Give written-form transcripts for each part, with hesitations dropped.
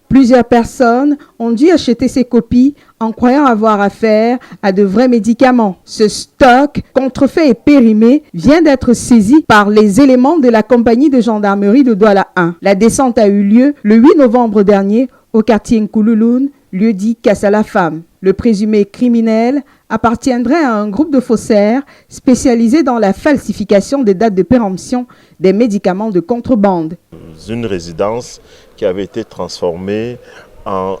Plusieurs personnes ont dû acheter ces copies en croyant avoir affaire à de vrais médicaments. Ce stock contrefait et périmé vient d'être saisi par les éléments de la compagnie de gendarmerie de Douala 1. La descente a eu lieu le 8 novembre dernier au quartier Nkoulouloune, lieu-dit Kassala-Femme. Le présumé criminel appartiendrait à un groupe de faussaires spécialisé dans la falsification des dates de péremption des médicaments de contrebande. Une résidence qui avait été transformée en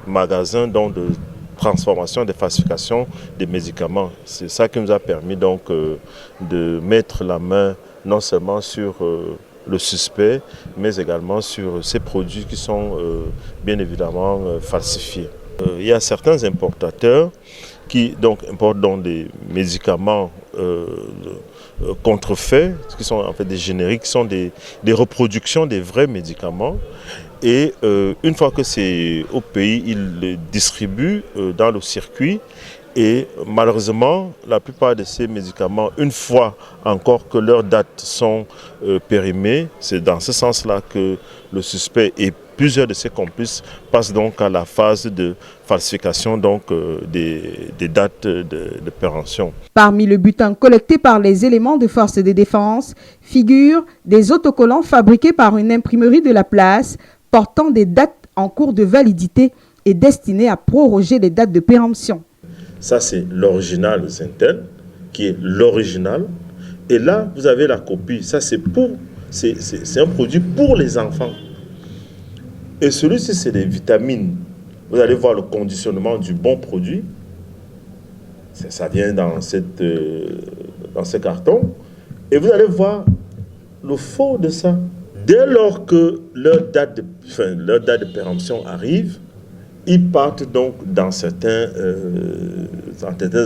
magasin donc, de transformation, de falsification des médicaments. C'est ça qui nous a permis donc de mettre la main non seulement sur le suspect, mais également sur ces produits qui sont bien évidemment falsifiés. Il y a certains importateurs qui donc importent donc des médicaments contrefaits, qui sont en fait des génériques, qui sont des reproductions des vrais médicaments. Et une fois que c'est au pays, ils les distribuent dans le circuit. Et malheureusement, la plupart de ces médicaments, une fois encore que leurs dates sont périmées, c'est dans ce sens-là que le suspect et plusieurs de ses complices passent donc à la phase de falsification donc, des dates de péremption. Parmi le butin collecté par les éléments de force de défense figurent des autocollants fabriqués par une imprimerie de la place portant des dates en cours de validité et destinés à proroger les dates de péremption. Ça, c'est l'original Zintel, qui est l'original. Et là, vous avez la copie. Ça, c'est un produit pour les enfants. Et celui-ci, c'est des vitamines. Vous allez voir le conditionnement du bon produit. Ça vient dans ce carton. Et vous allez voir le faux de ça. Dès lors que leur date de péremption arrive, ils partent donc dans certains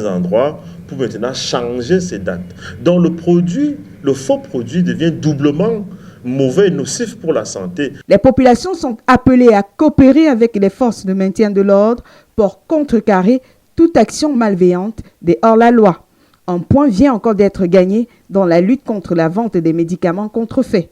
endroits pour maintenant changer ces dates. Donc le faux produit devient doublement mauvais et nocif pour la santé. Les populations sont appelées à coopérer avec les forces de maintien de l'ordre pour contrecarrer toute action malveillante des hors-la-loi. Un point vient encore d'être gagné dans la lutte contre la vente des médicaments contrefaits.